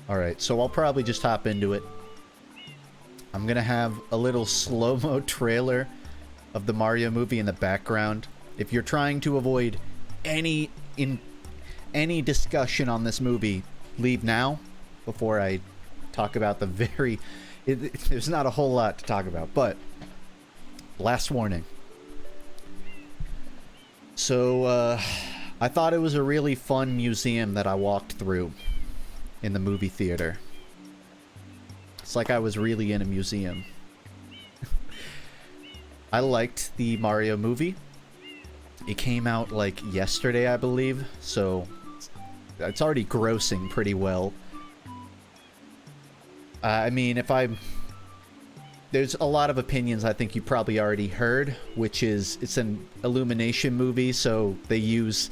Alright, so I'll probably just hop into it. I'm gonna have a little slow-mo trailer of the Mario movie in the background. If you're trying to avoid any discussion on this movie, leave now before I talk about the very... there's not a whole lot to talk about, but last warning. So, I thought it was a really fun museum that I walked through in the movie theater. It's like I was really in a museum. I liked the Mario movie. It came out like yesterday, I believe, so it's already grossing pretty well. I mean, there's a lot of opinions I think you probably already heard, which is it's an Illumination movie, so they use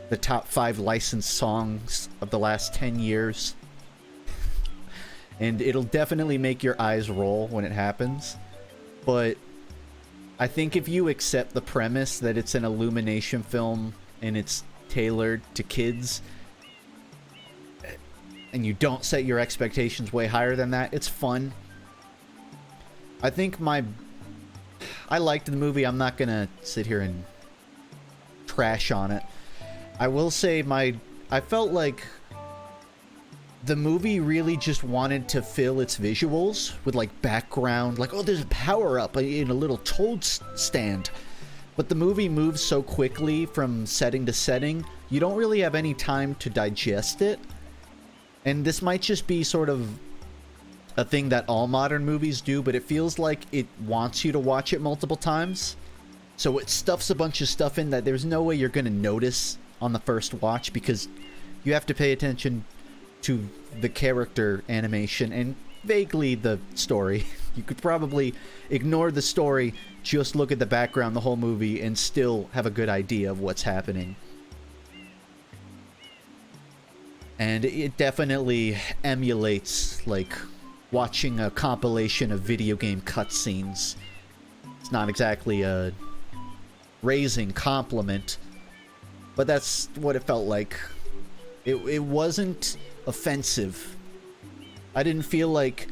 the top 5 licensed songs of the last 10 years. And it'll definitely make your eyes roll when it happens. But I think if you accept the premise that it's an Illumination film and it's tailored to kids, and you don't set your expectations way higher than that, it's fun. I think I liked the movie. I'm not gonna sit here and trash on it. I will say I felt like the movie really just wanted to fill its visuals with like background, like, oh, there's a power-up in a little toad stand. But the movie moves so quickly from setting to setting, you don't really have any time to digest it. And this might just be sort of a thing that all modern movies do, but it feels like it wants you to watch it multiple times. So it stuffs a bunch of stuff in that there's no way you're going to notice on the first watch, because you have to pay attention to the character animation and vaguely the story. You could probably ignore the story, just look at the background the whole movie, and still have a good idea of what's happening. And it definitely emulates, like, watching a compilation of video game cutscenes. It's not exactly a raising compliment, but that's what it felt like. It wasn't offensive. I didn't feel like...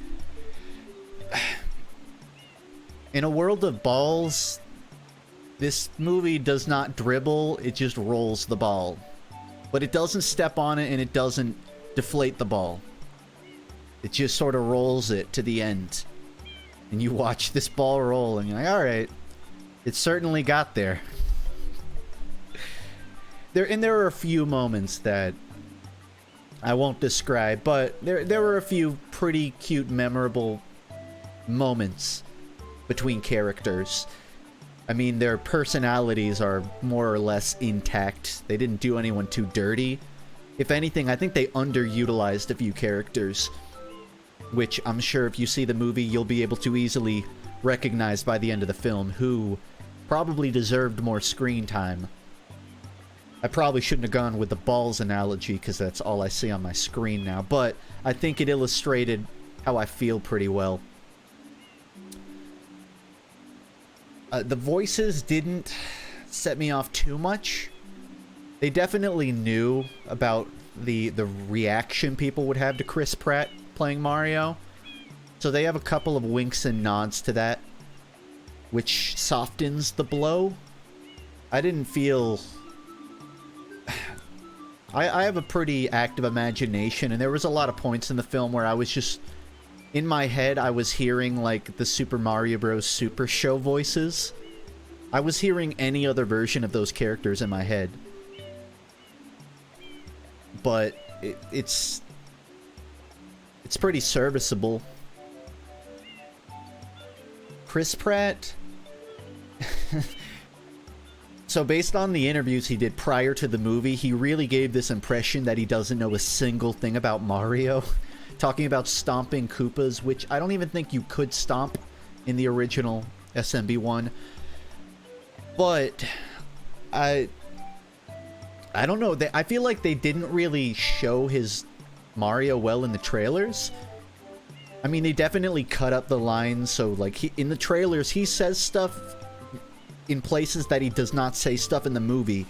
In a world of balls, this movie does not dribble, it just rolls the ball. But it doesn't step on it, and it doesn't deflate the ball. It just sort of rolls it to the end. And you watch this ball roll, and you're like, alright, it certainly got there. There are a few moments that I won't describe, but there were a few pretty cute, memorable moments between characters. I mean, their personalities are more or less intact. They didn't do anyone too dirty. If anything, I think they underutilized a few characters, which I'm sure if you see the movie, you'll be able to easily recognize by the end of the film, who probably deserved more screen time. I probably shouldn't have gone with the balls analogy, because that's all I see on my screen now, but I think it illustrated how I feel pretty well. The voices didn't set me off too much. They definitely knew about the reaction people would have to Chris Pratt playing Mario. So they have a couple of winks and nods to that, which softens the blow. I didn't feel... I have a pretty active imagination, and there was a lot of points in the film where I was just... In my head, I was hearing, like, the Super Mario Bros. Super Show voices. I was hearing any other version of those characters in my head. But it's pretty serviceable. Chris Pratt... So based on the interviews he did prior to the movie, he really gave this impression that he doesn't know a single thing about Mario. Talking about stomping Koopas, which I don't even think you could stomp in the original SMB1. But I don't know. I feel like they didn't really show his Mario well in the trailers. I mean, they definitely cut up the lines, so like in the trailers he says stuff in places that he does not say stuff in the movie,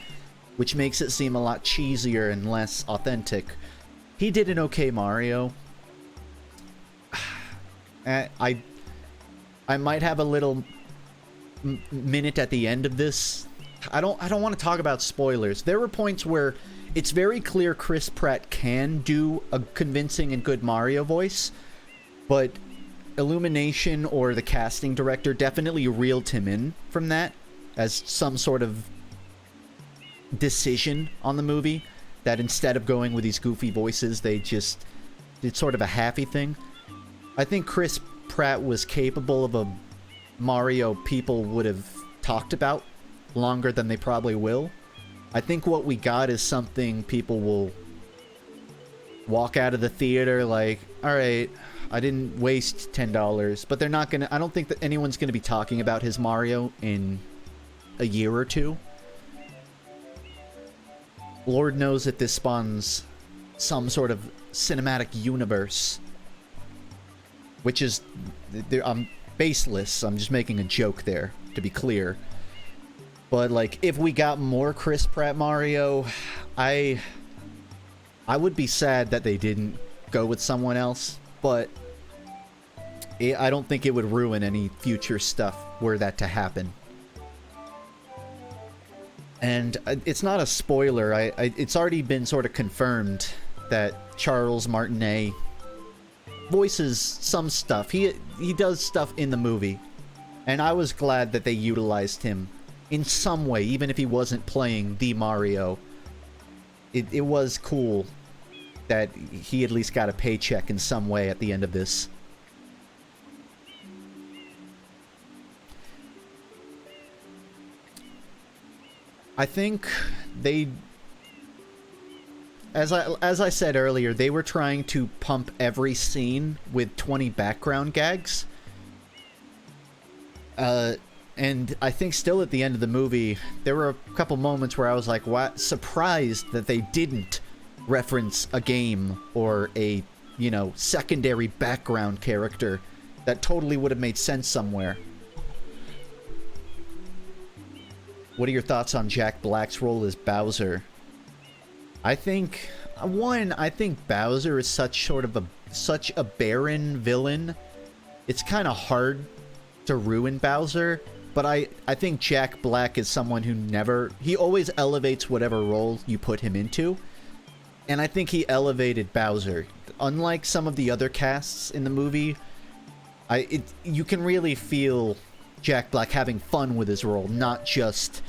which makes it seem a lot cheesier and less authentic. He did an okay Mario. I might have a little minute at the end of this. I don't want to talk about spoilers. There were points where it's very clear Chris Pratt can do a convincing and good Mario voice, but Illumination or the casting director definitely reeled him in from that as some sort of decision on the movie, that instead of going with these goofy voices, they just did sort of a happy thing. I think Chris Pratt was capable of a Mario people would have talked about longer than they probably will. I think what we got is something people will walk out of the theater like, alright, I didn't waste $10, but they're not gonna, I don't think that anyone's gonna be talking about his Mario in a year or two. Lord knows that this spawns some sort of cinematic universe, which is, I'm baseless. I'm just making a joke there, to be clear. But like, if we got more Chris Pratt Mario, I would be sad that they didn't go with someone else, but I don't think it would ruin any future stuff were that to happen. And it's not a spoiler. It's already been sort of confirmed that Charles Martinet voices some stuff. He does stuff in the movie, and I was glad that they utilized him in some way, even if he wasn't playing the Mario. It was cool that he at least got a paycheck in some way at the end of this. I think they, as I said earlier, they were trying to pump every scene with 20 background gags. And I think still at the end of the movie, there were a couple moments where I was like, what? Surprised that they didn't reference a game or a, you know, secondary background character that totally would have made sense somewhere. What are your thoughts on Jack Black's role as Bowser? I think, I think Bowser is such a barren villain. It's kind of hard to ruin Bowser, but I think Jack Black is someone who he always elevates whatever role you put him into. And I think he elevated Bowser. Unlike some of the other casts in the movie, you can really feel Jack Black having fun with his role, not just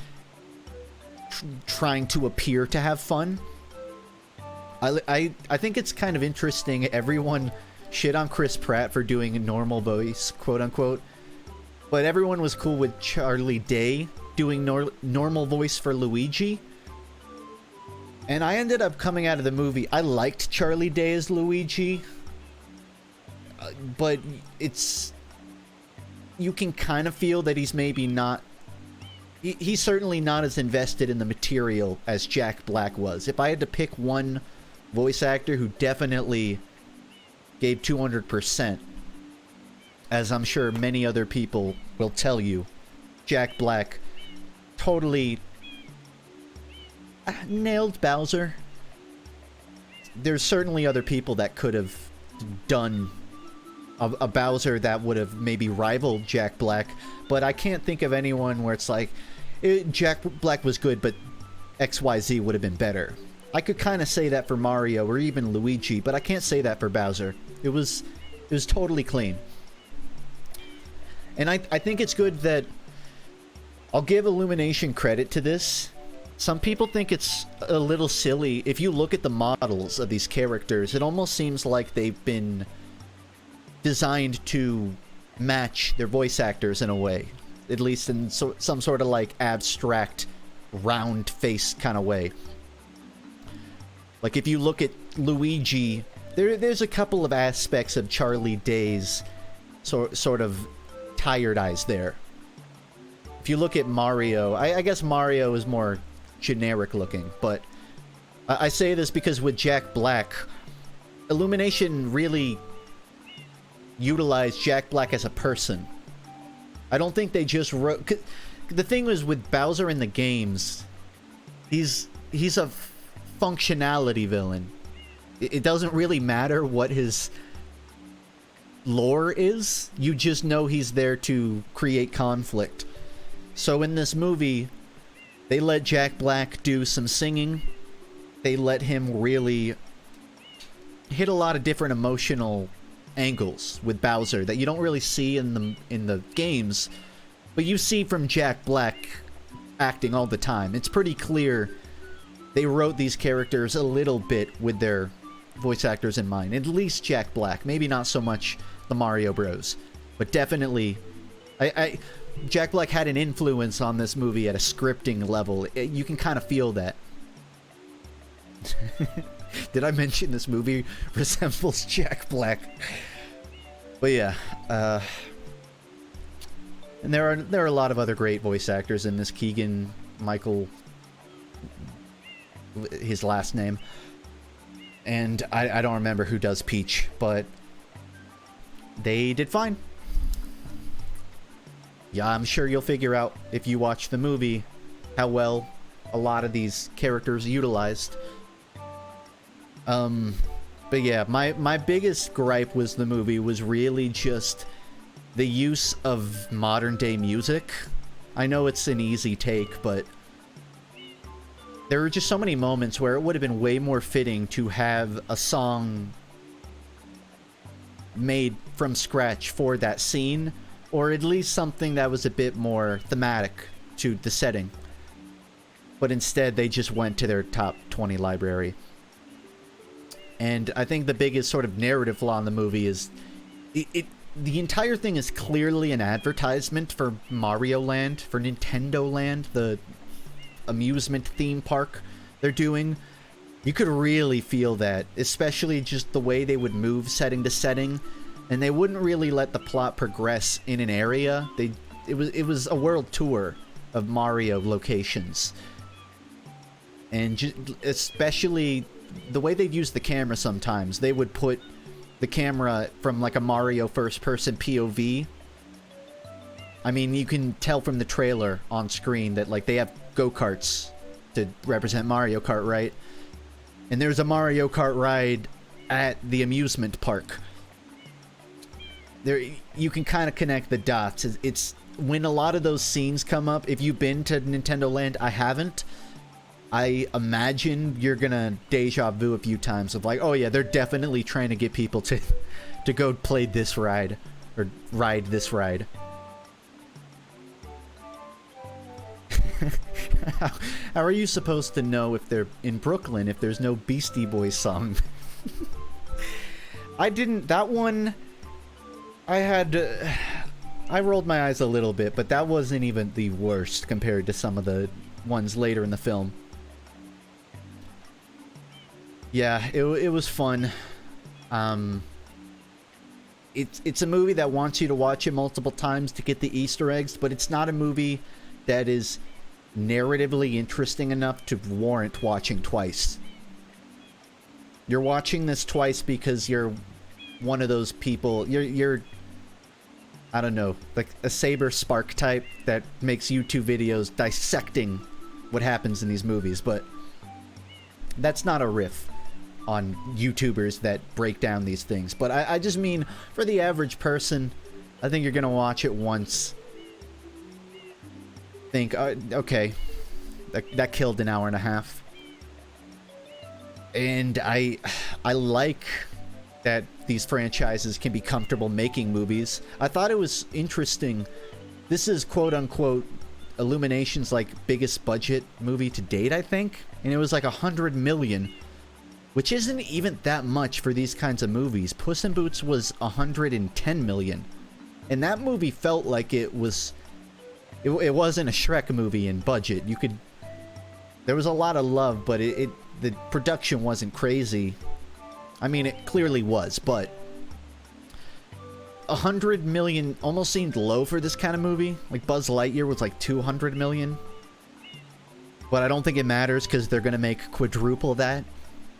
trying to appear to have fun. I think it's kind of interesting. Everyone shit on Chris Pratt for doing a normal voice, quote unquote, but everyone was cool with Charlie Day doing normal voice for Luigi. And I ended up coming out of the movie, I liked Charlie Day as Luigi, but you can kind of feel that he's maybe not, he's certainly not as invested in the material as Jack Black was. If I had to pick one voice actor who definitely gave 200%, as I'm sure many other people will tell you, Jack Black totally nailed Bowser. There's certainly other people that could have done a Bowser that would have maybe rivaled Jack Black, but I can't think of anyone where it's like, Jack Black was good, but XYZ would have been better. I could kind of say that for Mario or even Luigi, but I can't say that for Bowser. It was totally clean. And I think it's good that I'll give Illumination credit to this. Some people think it's a little silly. If you look at the models of these characters, it almost seems like they've been designed to match their voice actors in a way. At least in some sort of like abstract, round face kind of way. Like if you look at Luigi, there's a couple of aspects of Charlie Day's sort of tired eyes there. If you look at Mario, I guess Mario is more generic looking, but I say this because with Jack Black, Illumination really utilized Jack Black as a person. I don't think they just wrote... The thing was with Bowser in the games, he's a functionality villain. It doesn't really matter what his lore is. You just know he's there to create conflict. So in this movie, they let Jack Black do some singing. They let him really hit a lot of different emotional angles with Bowser that you don't really see in the games, but you see from Jack Black acting all the time. It's pretty clear they wrote these characters a little bit with their voice actors in mind. At least Jack Black. Maybe not so much the Mario Bros. But definitely, Jack Black had an influence on this movie at a scripting level. You can kind of feel that. Did I mention this movie resembles Jack Black? But yeah, and there are a lot of other great voice actors in this. Keegan Michael, his last name, and I don't remember who does Peach, but they did fine. Yeah, I'm sure you'll figure out if you watch the movie how well a lot of these characters utilized. But yeah, my biggest gripe was the movie was really just the use of modern day music. I know it's an easy take, but there were just so many moments where it would have been way more fitting to have a song made from scratch for that scene, or at least something that was a bit more thematic to the setting. But instead, they just went to their top 20 library. And I think the biggest sort of narrative flaw in the movie is the entire thing is clearly an advertisement for Mario Land, for Nintendo Land, the amusement theme park they're doing. You could really feel that, especially just the way they would move setting to setting, and they wouldn't really let the plot progress in an area. It was a world tour of Mario locations, and especially the way they'd use the camera sometimes. They would put the camera from like a Mario first-person POV. I mean, you can tell from the trailer on screen that like they have go-karts to represent Mario Kart, right? And there's a Mario Kart ride at the amusement park. There, you can kind of connect the dots. It's when a lot of those scenes come up. If you've been to Nintendo Land, I haven't. I imagine you're gonna deja vu a few times of like, oh yeah, they're definitely trying to get people to go play this ride or ride this ride. How are you supposed to know if they're in Brooklyn if there's no Beastie Boys song? That one, I rolled my eyes a little bit, but that wasn't even the worst compared to some of the ones later in the film. Yeah, it was fun. It's a movie that wants you to watch it multiple times to get the Easter eggs, but it's not a movie that is narratively interesting enough to warrant watching twice. You're watching this twice because you're one of those people. You're I don't know, like a Saber Spark type that makes YouTube videos dissecting what happens in these movies, but that's not a riff on YouTubers that break down these things. But I just mean, for the average person, I think you're gonna watch it once, think, okay, that killed an hour and a half. And I like that these franchises can be comfortable making movies. I thought it was interesting. This is quote-unquote Illumination's like biggest budget movie to date, I think, and it was like 100 million, which isn't even that much for these kinds of movies. Puss in Boots was 110 million, and that movie felt like it wasn't a Shrek movie in budget. There was a lot of love, but the production wasn't crazy. I mean, it clearly was, but 100 million almost seemed low for this kind of movie. Like Buzz Lightyear was like 200 million. But I don't think it matters because they're going to make quadruple that.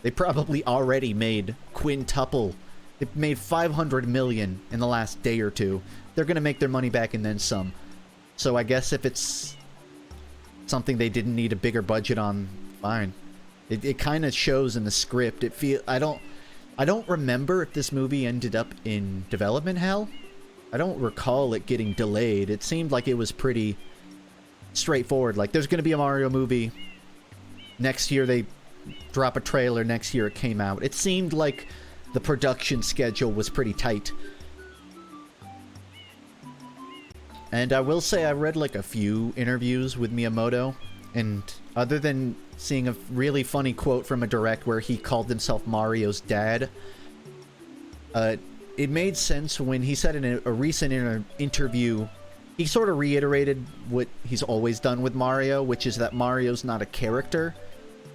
They probably already made quintuple. They made 500 million in the last day or two. They're going to make their money back and then some. So I guess if it's something they didn't need a bigger budget on, fine. It kind of shows in the script. I don't remember if this movie ended up in development hell. I don't recall it getting delayed. It seemed like it was pretty straightforward. Like, there's going to be a Mario movie. Next year they drop a trailer. Next year it came out. It seemed like the production schedule was pretty tight. And I will say I read like a few interviews with Miyamoto, and other than seeing a really funny quote from a direct where he called himself Mario's dad, it made sense when he said in a recent interview, he sort of reiterated what he's always done with Mario, which is that Mario's not a character.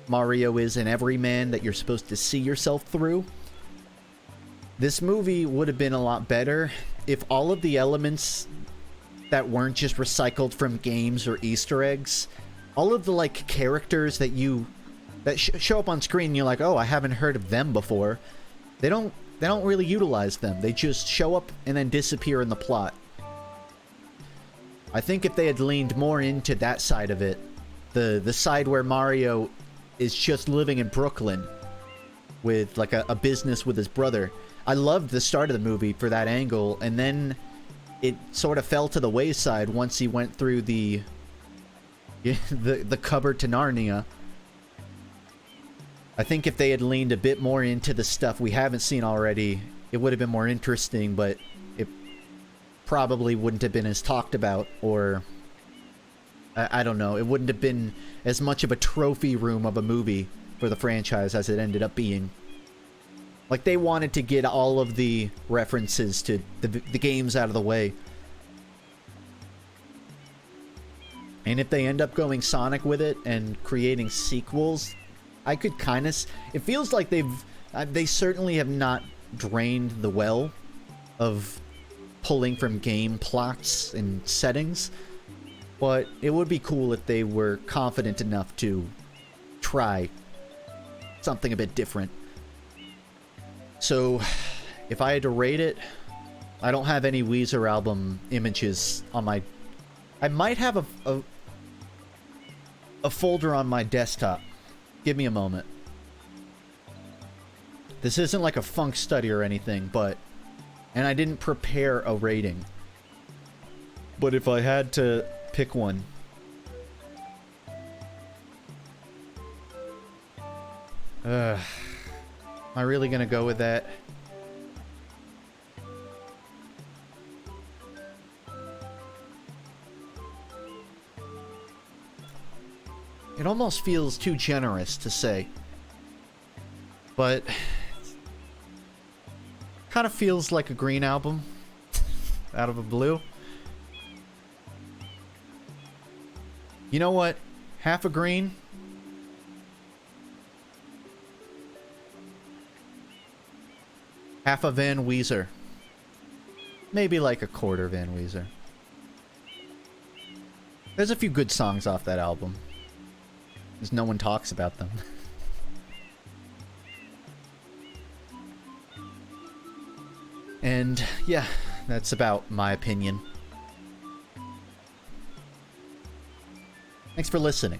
Mario is an everyman that you're supposed to see yourself through. This movie would have been a lot better if all of the elements that weren't just recycled from games or Easter eggs, all of the like characters that show up on screen and you're like, oh, I haven't heard of them before, they don't really utilize them. They just show up and then disappear in the plot. I think if they had leaned more into that side of it, the side where Mario is just living in Brooklyn with like a business with his brother. I loved the start of the movie for that angle, and then it sort of fell to the wayside once he went through the cupboard to Narnia. I think if they had leaned a bit more into the stuff we haven't seen already, it would have been more interesting, but it probably wouldn't have been as talked about, or I don't know, it wouldn't have been as much of a trophy room of a movie for the franchise as it ended up being. Like, they wanted to get all of the references to the games out of the way. And if they end up going Sonic with it and creating sequels, I could kind of... It feels like they certainly have not drained the well of pulling from game plots and settings. But it would be cool if they were confident enough to try something a bit different. So, if I had to rate it, I don't have any Weezer album images on my... I might have a folder on my desktop. Give me a moment. This isn't like a funk study or anything, but... And I didn't prepare a rating. But if I had to pick one... Am I really gonna go with that? It almost feels too generous to say. But... kind of feels like a Green album. Out of a blue. You know what? Half a Green... half a Van Weezer. Maybe like a quarter Van Weezer. There's a few good songs off that album. Because no one talks about them. And, yeah, that's about my opinion. Thanks for listening.